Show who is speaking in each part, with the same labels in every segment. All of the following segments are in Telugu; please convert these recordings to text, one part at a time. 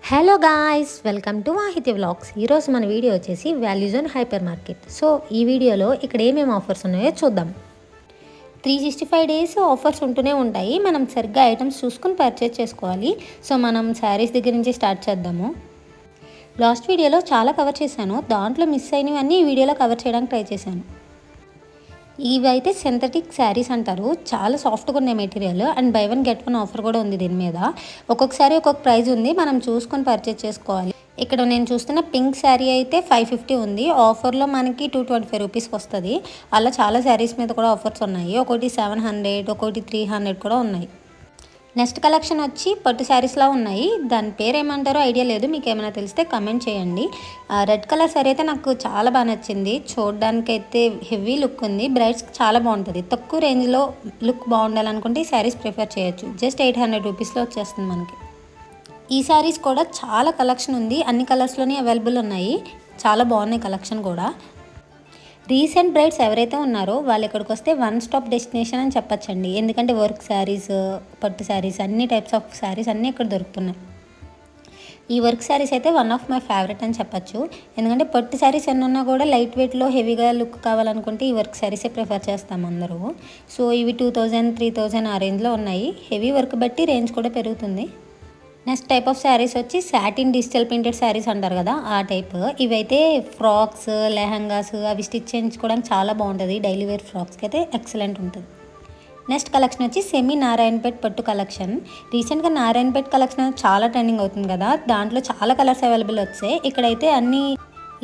Speaker 1: Hello guys, welcome to Vahiti vlogs. ఈరోజు మన వీడియో వచ్చేసి value zone hyper market. So ఈ వీడియోలో ఇక్కడ ఏమేమి ఆఫర్స్ ఉన్నాయో చూద్దాం. 365 డేస్ ఆఫర్స్ ఉంటూనే ఉంటాయి. మనం సరిగ్గా ఐటమ్స్ చూసుకుని పర్చేజ్ చేసుకోవాలి. సో మనం శారీస్ దగ్గర నుంచి స్టార్ట్ చేద్దాము. లాస్ట్ వీడియోలో చాలా కవర్ చేశాను, దాంట్లో మిస్ అయినవన్నీ ఈ వీడియోలో కవర్ చేయడానికి ట్రై చేశాను. ఇవి అయితే సింథటిక్ శారీస్ అంటారు. చాలా సాఫ్ట్గా ఉన్నాయి material. And by one get one offer కూడా ఉంది దీని మీద. ఒక్కొక్కసారి ఒక్కొక్క ప్రైస్ ఉంది, మనం చూసుకొని పర్చేజ్ చేసుకోవాలి. ఇక్కడ నేను చూస్తున్న పింక్ శారీ అయితే 550 ఉంది. ఆఫర్లో మనకి 225 రూపీస్కి వస్తుంది. అలా చాలా శారీస్ మీద కూడా ఆఫర్స్ ఉన్నాయి. ఒకటి 700, ఒకటి 300 కూడా ఉన్నాయి. నెక్స్ట్ కలెక్షన్ వచ్చి పట్టు శారీస్లా ఉన్నాయి. దాని పేరు ఏమంటారో ఐడియా లేదు, మీకు ఏమైనా తెలిస్తే కమెంట్ చేయండి. రెడ్ కలర్ శారీ అయితే నాకు చాలా బాగా నచ్చింది. చూడడానికి అయితే హెవీ లుక్ ఉంది. బ్రైడ్స్కి చాలా బాగుంటుంది. తక్కువ రేంజ్లో లుక్ బాగుండాలనుకుంటే ఈ శారీస్ ప్రిఫర్ చేయొచ్చు. జస్ట్ 800 రూపీస్లో వచ్చేస్తుంది మనకి. ఈ శారీస్ కూడా చాలా కలెక్షన్ ఉంది. అన్ని కలర్స్లోనే అవైలబుల్ ఉన్నాయి. చాలా బాగున్నాయి కలెక్షన్ కూడా. రీసెంట్ బ్రైడ్స్ ఎవరైతే ఉన్నారో వాళ్ళు ఇక్కడికి వస్తే వన్ స్టాప్ డెస్టినేషన్ అని చెప్పచ్చండి. ఎందుకంటే వర్క్ శారీస్, పట్టు శారీస్, అన్ని టైప్స్ ఆఫ్ శారీస్ అన్నీ ఇక్కడ దొరుకుతున్నాయి. ఈ వర్క్ శారీస్ అయితే వన్ ఆఫ్ మై ఫేవరెట్ అని చెప్పచ్చు. ఎందుకంటే పట్టు శారీస్ ఎన్ని ఉన్నా కూడా లైట్ వెయిట్లో హెవీగా లుక్ కావాలనుకుంటే ఈ వర్క్ శారీసే ప్రిఫర్ చేస్తాం అందరూ. సో ఇవి 2000, 3000 ఆ రేంజ్లో ఉన్నాయి. హెవీ వర్క్ బట్టి రేంజ్ కూడా పెరుగుతుంది. నెక్స్ట్ టైప్ ఆఫ్ శారీస్ వచ్చి సాటిన్ డిజిటల్ ప్రింటెడ్ శారీస్ అంటారు కదా, ఆ టైప్. ఇవైతే ఫ్రాక్స్, లెహంగాస్ అవి స్టిచ్ చేయించుకోవడానికి చాలా బాగుంటుంది. డైలీ వేర్ ఫ్రాక్స్కి అయితే ఎక్సలెంట్ ఉంటుంది. నెక్స్ట్ కలెక్షన్ వచ్చి సెమీ నారాయణపేట్ పట్టు కలెక్షన్. రీసెంట్గా నారాయణపేట్ కలెక్షన్ చాలా ట్రెండింగ్ అవుతుంది కదా, దాంట్లో చాలా కలర్స్ అవైలబుల్ వచ్చాయి. ఇక్కడైతే అన్ని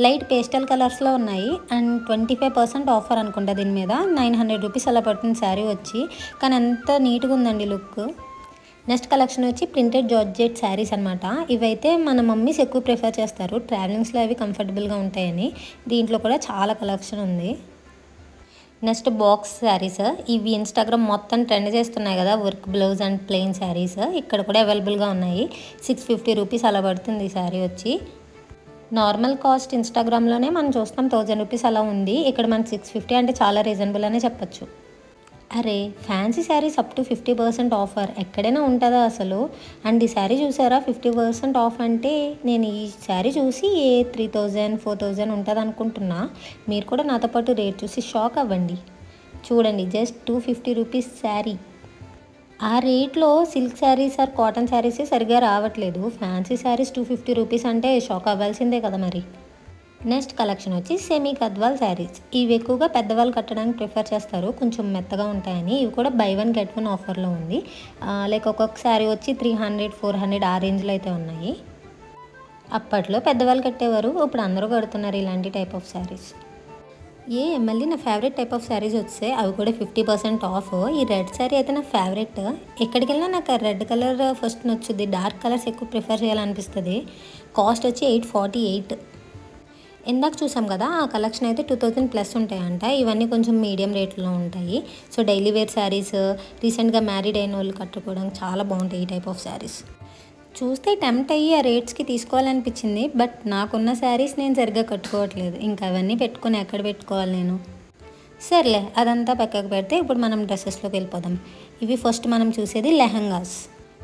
Speaker 1: లైట్ పేస్టల్ కలర్స్లో ఉన్నాయి. అండ్ 25% ఆఫర్ అనుకుంటా దీని మీద. 900 రూపీస్ అలా పడుతుంది శారీ వచ్చి. కానీ అంత నీట్గా ఉందండి లుక్. నెక్స్ట్ కలెక్షన్ వచ్చి ప్రింటెడ్ జార్జెట్ శారీస్ అనమాట. ఇవైతే మన మమ్మీస్ ఎక్కువ ప్రిఫర్ చేస్తారు. ట్రావెలింగ్స్లో అవి కంఫర్టబుల్గా ఉంటాయని. దీంట్లో కూడా చాలా కలెక్షన్ ఉంది. Next box saris. ఇవి ఇన్స్టాగ్రామ్ మొత్తం ట్రెండ్ చేస్తున్నాయి కదా, work blouse and plain saris. ఇక్కడ కూడా అవైలబుల్గా ఉన్నాయి. 650 రూపీస్ అలా పడుతుంది ఈ శారీ వచ్చి. నార్మల్ కాస్ట్ ఇన్స్టాగ్రామ్లోనే మనం చూస్తాం 1000 రూపీస్ అలా ఉంది. ఇక్కడ మనకి 650 అంటే చాలా రీజనబుల్ అనే చెప్పచ్చు. అరే, fancy saris up to 50% offer ఎక్కడైనా ఉంటుందా అసలు? అండ్ ఈ శారీ చూసారా, 50% ఆఫ్ అంటే నేను ఈ శారీ చూసి 3000, 4000 ఉంటుంది అనుకుంటున్నా. మీరు కూడా నాతో పాటు రేట్ చూసి షాక్ అవ్వండి. చూడండి, జస్ట్ 250 రూపీస్ శారీ. ఆ రేట్లో సిల్క్ శారీస్ ఆర్ కాటన్ శారీసే సరిగా రావట్లేదు. ఫ్యాన్సీ శారీస్ 250 రూపీస్ అంటే షాక్ అవ్వాల్సిందే కదా మరి. నెక్స్ట్ కలెక్షన్ వచ్చి సెమీ గద్వాల్ శారీస్. ఇవి ఎక్కువగా పెద్దవాళ్ళు కట్టడానికి ప్రిఫర్ చేస్తారు, కొంచెం మెత్తగా ఉంటాయని. ఇవి కూడా బై వన్ గెట్ వన్ ఆఫర్లో ఉంది. లైక్ ఒక్కొక్క శారీ వచ్చి 300, 400 ఆ రేంజ్లో అయితే ఉన్నాయి. అప్పట్లో పెద్దవాళ్ళు కట్టేవారు, ఇప్పుడు అందరూ కడుతున్నారు ఇలాంటి టైప్ ఆఫ్ శారీస్. మళ్ళీ నా ఫేవరెట్ టైప్ ఆఫ్ శారీస్ వస్తే అవి కూడా 50% ఆఫ్. ఈ రెడ్ శారీ అయితే నా ఫేవరెట్. ఎక్కడికి వెళ్ళినా నాకు రెడ్ కలర్ ఫస్ట్ నచ్చుద్ది. డార్క్ కలర్స్ ఎక్కువ ప్రిఫర్ చేయాలనిపిస్తుంది. కాస్ట్ వచ్చి 848. ఇందాక చూసాం కదా, ఆ కలెక్షన్ అయితే 2000 ప్లస్ ఉంటాయంట. ఇవన్నీ కొంచెం మీడియం రేట్లో ఉంటాయి. సో డైలీ వేర్ శారీస్, రీసెంట్గా మ్యారీడ్ అయిన వాళ్ళు కట్టుకోవడానికి చాలా బాగుంటాయి ఈ టైప్ ఆఫ్ శారీస్. చూస్తే టెంప్ట్ అయ్యి ఆ రేట్స్కి తీసుకోవాలనిపించింది. బట్ నాకున్న శారీస్ నేను సరిగ్గా కట్టుకోవట్లేదు. ఇంకా అవన్నీ పెట్టుకొని ఎక్కడ పెట్టుకోవాలి నేను? సర్లే, అదంతా పక్కకు పెడితే ఇప్పుడు మనం డ్రెస్సెస్లోకి వెళ్ళిపోదాం. ఇవి ఫస్ట్ మనం చూసేది లెహంగాస్.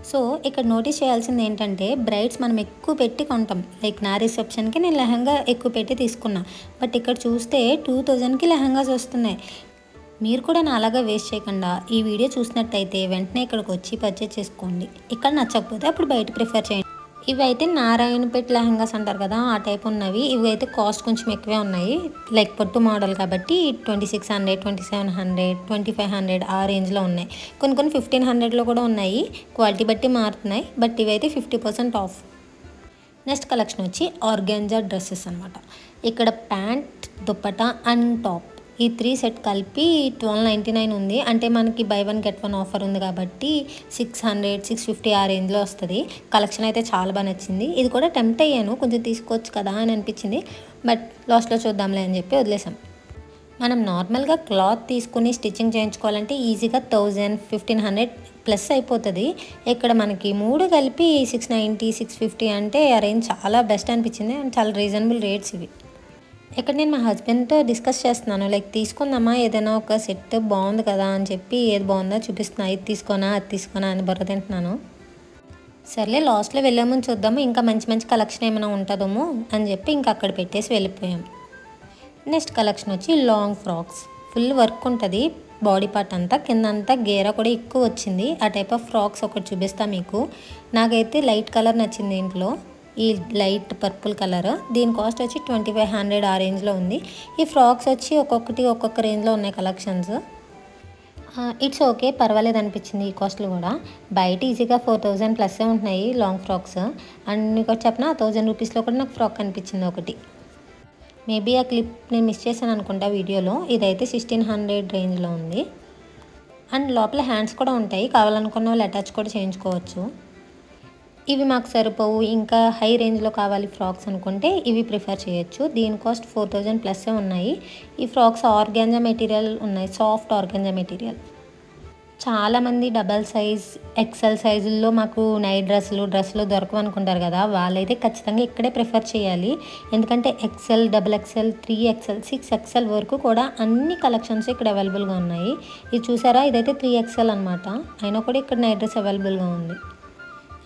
Speaker 1: సో ఇక్కడ నోటీస్ చేయాల్సింది ఏంటంటే, బ్రైడ్స్ మనం ఎక్కువ పెట్టి కొంటాం. లైక్ నా రిసెప్షన్కి నేను లెహంగా ఎక్కువ పెట్టి తీసుకున్నా. బట్ ఇక్కడ చూస్తే 2000కి లెహంగాస్ వస్తున్నాయి. మీరు కూడా నా అలాగా వేస్ట్ చేయకుండా ఈ వీడియో చూసినట్టయితే వెంటనే ఇక్కడికి వచ్చి పర్చేజ్ చేసుకోండి. ఇక్కడ నచ్చకపోతే అప్పుడు బయట ప్రిఫర్ చేయండి. ఇవి అయితే నారాయణపేట్ లెహంగాస్ అంటారు కదా, ఆ టైప్ ఉన్నవి. ఇవి అయితే కాస్ట్ కొంచెం ఎక్కువే ఉన్నాయి. లైక్ పట్టు మోడల్ కాబట్టి 2600, 2700, 2500 ఆ రేంజ్లో ఉన్నాయి. కొన్ని 1500లో కూడా ఉన్నాయి. క్వాలిటీ బట్టి మారుతున్నాయి. బట్ ఇవైతే 50% ఆఫ్. నెక్స్ట్ కలెక్షన్ వచ్చి ఆర్గాంజా డ్రెస్సెస్ అనమాట. ఇక్కడ ప్యాంట్, దుపట్టా అండ్ టాప్ ఈ 3 సెట్ కలిపి 1299 ఉంది. అంటే మనకి by one get one offer ఉంది కాబట్టి 600, 650 ఆ రేంజ్లో వస్తుంది. కలెక్షన్ అయితే చాలా బాగా నచ్చింది. ఇది కూడా టెంప్ట్ అయ్యాను, కొంచెం తీసుకోవచ్చు కదా అని అనిపించింది. బట్ లాస్ట్లో చూద్దాంలే అని చెప్పి వదిలేసాం. మనం నార్మల్గా క్లాత్ తీసుకుని స్టిచ్చింగ్ చేయించుకోవాలంటే ఈజీగా 1000, 1500 ప్లస్ అయిపోతుంది. ఇక్కడ మనకి 3 కలిపి 690, 650 అంటే ఆ రేంజ్ చాలా బెస్ట్ అనిపించింది. అండ్ చాలా రీజనబుల్ రేట్స్ ఇవి. ఇక్కడ నేను మా హస్బెండ్తో డిస్కస్ చేస్తున్నాను, లైక్ తీసుకుందామా ఏదైనా ఒక సెట్ బాగుంది కదా అని చెప్పి, ఏది బాగుందో చూపిస్తున్నా. ఇది తీసుకోనా అది తీసుకోనా అని బుర్ర తింటున్నాను. సర్లే లాస్ట్లో వెళ్ళే ముందు చూద్దాము, ఇంకా మంచి మంచి కలెక్షన్ ఏమైనా ఉంటుందేమో అని చెప్పి ఇంకా అక్కడ పెట్టేసి వెళ్ళిపోయాం. నెక్స్ట్ కలెక్షన్ వచ్చి లాంగ్ ఫ్రాక్స్. ఫుల్ వర్క్ ఉంటుంది బాడీ పార్ట్ అంతా, కింద అంతా గేరా కూడా ఎక్కువ వచ్చింది. ఆ టైప్ ఆఫ్ ఫ్రాక్స్ ఒకటి చూపిస్తా మీకు. నాకైతే లైట్ కలర్ నచ్చింది దీంట్లో, ఈ లైట్ పర్పుల్ కలర్. దీని కాస్ట్ వచ్చి 2500 ఆ రేంజ్లో ఉంది. ఈ ఫ్రాక్స్ వచ్చి ఒక్కొక్కటి ఒక్కొక్క రేంజ్లో ఉన్నాయి కలెక్షన్స్. ఇట్స్ ఓకే, పర్వాలేదు అనిపించింది ఈ కాస్ట్లు కూడా. బయట ఈజీగా 4000 ప్లస్ ఉంటున్నాయి లాంగ్ ఫ్రాక్స్. అండ్ మీకు చెప్పిన 1000 రూపీస్లో కూడా నాకు ఫ్రాక్ అనిపించింది ఒకటి. మేబీ ఆ క్లిప్ నేను మిస్ చేశాను అనుకుంటా వీడియోలో. ఇదైతే 1600 రేంజ్లో ఉంది. అండ్ లోపల హ్యాండ్స్ కూడా ఉంటాయి, కావాలనుకున్న వాళ్ళు అటాచ్ కూడా చేయించుకోవచ్చు. ఇవి మాకు సరిపోవు, ఇంకా హై రేంజ్లో కావాలి ఫ్రాక్స్ అనుకుంటే ఇవి ప్రిఫర్ చేయొచ్చు. దీని కాస్ట్ 4000 ప్లస్ ఉన్నాయి. ఈ ఫ్రాక్స్ ఆర్గాంజా మెటీరియల్ ఉన్నాయి, సాఫ్ట్ ఆర్గాంజా మెటీరియల్. చాలామంది డబల్ సైజ్ ఎక్సెల్ సైజుల్లో మాకు నైట్ డ్రెస్సులు దొరకవు అనుకుంటారు కదా, వాళ్ళైతే ఖచ్చితంగా ఇక్కడే ప్రిఫర్ చేయాలి. ఎందుకంటే XL, double XL, 3XL, 6XL వరకు కూడా అన్ని కలెక్షన్స్ ఇక్కడ అవైలబుల్గా ఉన్నాయి. ఇది చూసారా, ఇదైతే 3XL అనమాట. అయినా కూడా ఇక్కడ నైట్ డ్రెస్ అవైలబుల్గా ఉంది.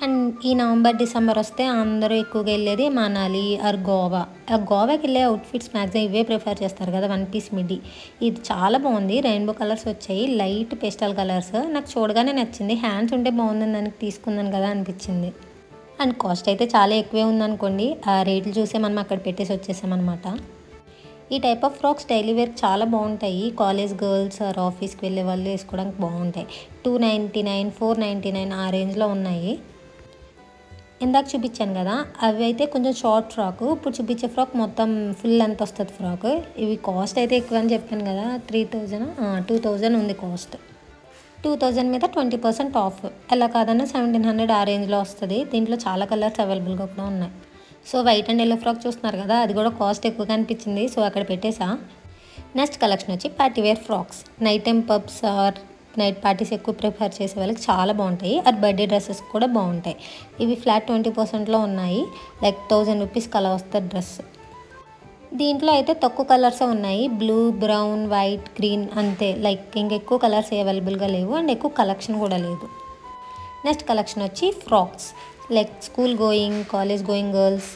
Speaker 1: అండ్ ఈ నవంబర్ డిసెంబర్ వస్తే అందరూ ఎక్కువగా వెళ్ళేది మనాలి ఆర్ గోవా. గోవాకి వెళ్ళే అవుట్ఫిట్స్ మ్యాక్సిమం ఇవే ప్రిఫర్ చేస్తారు కదా, 1 పీస్ మిడ్డీ. ఇది చాలా బాగుంది, రెయిన్బో కలర్స్ వచ్చాయి, లైట్ పేస్టల్ కలర్స్. నాకు చూడగానే నచ్చింది, హ్యాండ్స్ ఉంటే బాగుందని దానికి తీసుకుందాను కదా అనిపించింది. అండ్ కాస్ట్ అయితే చాలా ఎక్కువే ఉందనుకోండి. ఆ రేట్లు చూసే మనం అక్కడ పెట్టేసి వచ్చేసామన్నమాట. ఈ type of frocks daily wear చాలా బాగుంటాయి. కాలేజ్ గర్ల్స్ ఆర్ ఆఫీస్కి వెళ్ళే వాళ్ళు వేసుకోవడానికి బాగుంటాయి. 299, 499 ఆ రేంజ్లో ఉన్నాయి. ఇందాక చూపించాను కదా, అవి అయితే కొంచెం షార్ట్ ఫ్రాక్. ఇప్పుడు చూపించే ఫ్రాక్ మొత్తం ఫుల్ లెంత్ వస్తుంది ఫ్రాక్. ఇవి కాస్ట్ అయితే ఎక్కువ అని చెప్పాను కదా, 2000 ఉంది కాస్ట్. 2000 మీద 20% ఆఫ్. ఎలా కాదన్నా 1700 ఆ రేంజ్లో వస్తుంది. దీంట్లో చాలా కలర్స్ అవైలబుల్గా కూడా ఉన్నాయి. So white and yellow frock చూస్తున్నారు కదా, అది కూడా కాస్ట్ ఎక్కువగా అనిపించింది, సో అక్కడ పెట్టేసా. నెక్స్ట్ కలెక్షన్ వచ్చి party wear frocks. Night time pubs or night parties ఎక్కువ ప్రిఫర్ చేసే వాళ్ళకి చాలా బాగుంటాయి. ఆర్ బర్త్డే డ్రెస్సెస్ కూడా బాగుంటాయి. ఇవి ఫ్లాట్ 20%లో ఉన్నాయి. లైక్ 1000 రూపీస్కి అలా వస్తుంది డ్రెస్. దీంట్లో అయితే తక్కువ కలర్సే ఉన్నాయి, బ్లూ, బ్రౌన్, వైట్, గ్రీన్ అంతే. లైక్ ఇంకెక్కువ కలర్స్ అవైలబుల్గా లేవు అండ్ ఎక్కువ కలెక్షన్ కూడా లేదు. నెక్స్ట్ కలెక్షన్ వచ్చి frocks. Like school going, college going girls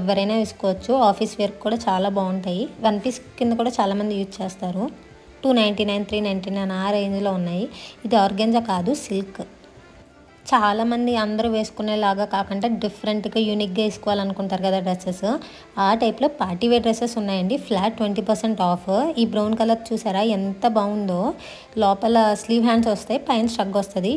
Speaker 1: ఎవరైనా వేసుకోవచ్చు. ఆఫీస్ వేర్ కూడా చాలా బాగుంటాయి. 1 పీస్ కింద కూడా చాలామంది యూజ్ చేస్తారు. 299, 399 ఆ రేంజ్లో ఉన్నాయి. ఇది ఆర్గాంజా కాదు, సిల్క్. చాలామంది అందరూ వేసుకునేలాగా కాకుండా డిఫరెంట్గా యూనిక్గా వేసుకోవాలనుకుంటారు కదా డ్రెస్సెస్, ఆ టైప్లో పార్టీ వేర్ డ్రెస్సెస్ ఉన్నాయండి. Flat 20% of. ఈ బ్రౌన్ కలర్ చూసారా ఎంత బాగుందో. లోపల స్లీవ్ హ్యాండ్స్ వస్తాయి, పైన స్ట్రగ్ వస్తుంది.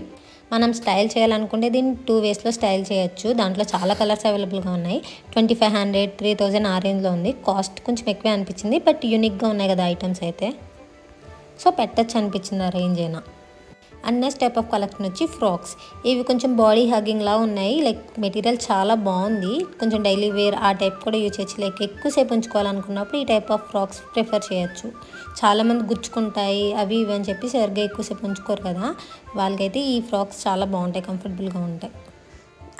Speaker 1: మనం స్టైల్ చేయాలనుకుంటే దీన్ని 2 వేస్లో స్టైల్ చేయొచ్చు. దాంట్లో చాలా కలర్స్ అవైలబుల్గా ఉన్నాయి. 2500, 3000 ఆ రేంజ్లో ఉంది. కాస్ట్ కొంచెం ఎక్కువే అనిపించింది, బట్ యూనిక్గా ఉన్నాయి కదా ఐటమ్స్ అయితే, సో పెట్టచ్చు అనిపించింది ఆ రేంజ్ అయినా. And next type of collection వచ్చి ఫ్రాక్స్. ఇవి కొంచెం బాడీ హగ్గింగ్లా ఉన్నాయి. లైక్ మెటీరియల్ చాలా బాగుంది. కొంచెం డైలీ వేర్ ఆ టైప్ కూడా యూజ్ చేయొచ్చు. లైక్ ఎక్కువసేపు ఉంచుకోవాలనుకున్నప్పుడు ఈ టైప్ ఆఫ్ ఫ్రాక్స్ ప్రిఫర్ చేయొచ్చు. చాలామంది గుచ్చుకుంటాయి అవి ఇవి అని చెప్పి సరిగ్గా ఎక్కువసేపు ఉంచుకోరు కదా, వాళ్ళకైతే ఈ ఫ్రాక్స్ చాలా బాగుంటాయి, కంఫర్టబుల్గా ఉంటాయి.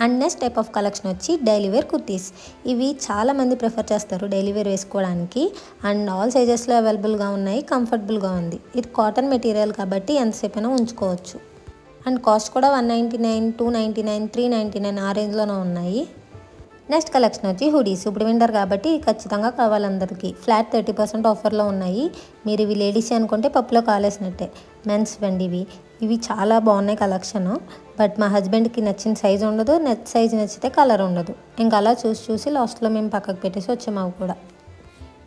Speaker 1: And next type of collection వచ్చి డైలీ వేర్ కుర్తీస్. ఇవి చాలామంది ప్రిఫర్ చేస్తారు డైలీ వేర్ వేసుకోవడానికి. అండ్ ఆల్ సైజెస్లో అవైలబుల్గా ఉన్నాయి, కంఫర్టబుల్గా ఉంది. ఇది కాటన్ మెటీరియల్ కాబట్టి ఎంతసేపు అయినా ఉంచుకోవచ్చు. అండ్ కాస్ట్ కూడా 199, 299, 399 ఆ రేంజ్లోనే ఉన్నాయి. నెక్స్ట్ కలెక్షన్ వచ్చి హుడీస్. ఇప్పుడు వింటర్ కాబట్టి ఖచ్చితంగా కావాలి అందరికీ. ఫ్లాట్ 30% ఆఫర్లో ఉన్నాయి. మీరు ఇవి లేడీస్ అనుకుంటే పప్పులో కాలేసినట్టే. మెన్స్ వెండివి ఇవి చాలా బాగున్నాయి కలెక్షన్. బట్ మా హస్బెండ్కి నచ్చిన సైజు ఉండదు, సైజు నచ్చితే కలర్ ఉండదు. ఇంకా అలా చూసి లాస్ట్లో మేము పక్కకు పెట్టేసి వచ్చాము. అవి కూడా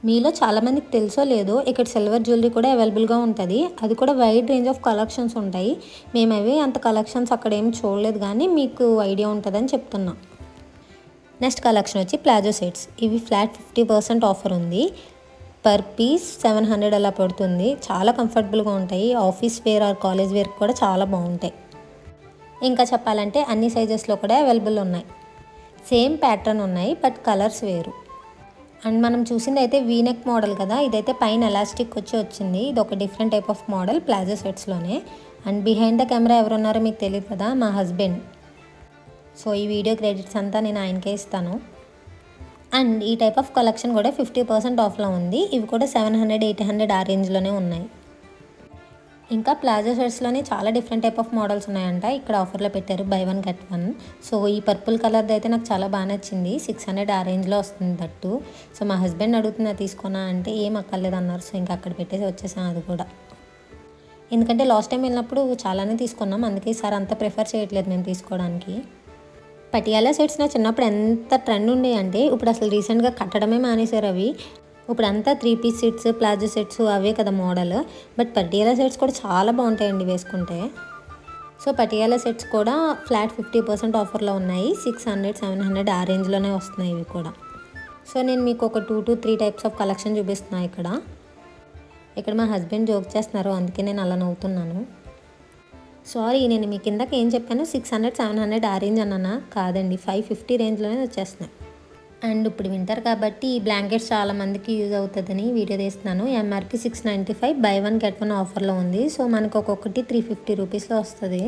Speaker 1: మీలో చాలామందికి తెలుసో లేదో, ఇక్కడ సిల్వర్ జ్యువెలరీ కూడా అవైలబుల్గా ఉంటుంది. అది కూడా వైడ్ రేంజ్ ఆఫ్ కలెక్షన్స్ ఉంటాయి. మేము అవి అంత కలెక్షన్స్ అక్కడ ఏం చూడలేదు, కానీ మీకు ఐడియా ఉంటుందని చెప్తున్నాం. నెక్స్ట్ కలెక్షన్ వచ్చి ప్లాజో సెట్స్. ఇవి ఫ్లాట్ 50% ఆఫర్ ఉంది. పర్ పీస్ 700 అలా పడుతుంది. చాలా కంఫర్టబుల్గా ఉంటాయి. Office wear or college wear కూడా చాలా బాగుంటాయి. ఇంకా చెప్పాలంటే అన్ని సైజెస్లో కూడా అవైలబుల్ ఉన్నాయి. సేమ్ ప్యాటర్న్ ఉన్నాయి, బట్ కలర్స్ వేరు. అండ్ మనం చూసింది అయితే వీనెక్ మోడల్ కదా, ఇదైతే పైన ఎలాస్టిక్ వచ్చింది. ఇది ఒక different type of model palazzo సెట్స్లోనే. అండ్ బిహైండ్ ద కెమెరా ఎవరున్నారో మీకు తెలియదు కదా, మా హస్బెండ్. సో ఈ వీడియో క్రెడిట్స్ అంతా నేను ఆయనకే ఇస్తాను. అండ్ ఈ టైప్ ఆఫ్ కలెక్షన్ కూడా 50% ఆఫ్లో ఉంది. ఇవి కూడా 700, 800 ఆ రేంజ్లోనే ఉన్నాయి. ఇంకా ప్లాజో షర్ట్స్లోనే చాలా డిఫరెంట్ టైప్ ఆఫ్ మోడల్స్ ఉన్నాయంట. ఇక్కడ ఆఫర్లో పెట్టారు బై 1 గెట్ 1. సో ఈ పర్పుల్ కలర్ది అయితే నాకు చాలా బాగా నచ్చింది. 600 ఆ రేంజ్లో వస్తుంది దట్టు. సో మా హస్బెండ్ అడుగుతున్నా తీసుకున్నా అంటే ఏం అక్కర్లేదు అన్నారు. సో ఇంకా అక్కడ పెట్టేసి వచ్చేసాం అది కూడా. ఎందుకంటే లాస్ట్ టైం వెళ్ళినప్పుడు చాలానే తీసుకున్నాం, అందుకే ఈసారి అంత ప్రిఫర్ చేయట్లేదు మేము తీసుకోవడానికి. పటియాలా సెట్స్ నా చిన్నప్పుడు ఎంత ట్రెండ్ ఉండే అంటే ఇప్పుడు అసలు రీసెంట్గా కట్టడమే మానేశారు అవి. ఇప్పుడు అంతా 3 పీస్ సెట్స్, ప్లాజో సెట్స్ అవే కదా మోడల్. బట్ పటియాలా సెట్స్ కూడా చాలా బాగుంటాయండి వేసుకుంటే. సో పటియాలా సెట్స్ కూడా ఫ్లాట్ 50% ఆఫర్లో ఉన్నాయి. 600, 700 ఆ రేంజ్లోనే వస్తున్నాయి ఇవి కూడా. సో నేను మీకు ఒక 2 to 3 టైప్స్ ఆఫ్ కలెక్షన్ చూపిస్తున్నాను ఇక్కడ మా హస్బెండ్ జోక్ చేస్తున్నారు, అందుకే నేను అలా నవ్వుతున్నాను. సారీ, నేను మీ కిందకి ఏం చెప్పాను, 600, 700 ఆ రేంజ్ అన్నానా? కాదండి, 550 రేంజ్లోనే వచ్చేస్తున్నాయి. అండ్ ఇప్పుడు వింటర్ కాబట్టి ఈ బ్లాంకెట్స్ చాలామందికి యూజ్ అవుతుందని వీడియో తీస్తున్నాను. ఎంఆర్పి 695, బై 1 గెట్ 1 ఆఫర్లో ఉంది. సో మనకు ఒక్కొక్కటి 350 రూపీస్లో వస్తుంది.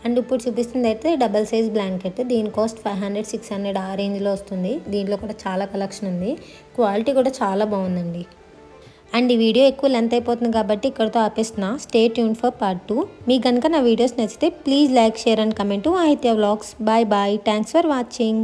Speaker 1: అండ్ ఇప్పుడు చూపిస్తుంది అయితే డబల్ సైజ్ బ్లాంకెట్. దీని కాస్ట్ 500, 600 ఆ రేంజ్లో వస్తుంది. దీంట్లో కూడా చాలా కలెక్షన్ ఉంది, క్వాలిటీ కూడా చాలా బాగుందండి. అండ్ ఈ వీడియో ఎక్కువ లెంత్ అయిపోతుంది కాబట్టి ఇక్కడితో ఆపేస్తున్నా. Stay tune for part 2. మీకు కనుక నా వీడియోస్ నచ్చితే please like, share and comment Aahitya vlogs. Bye bye, thanks for watching.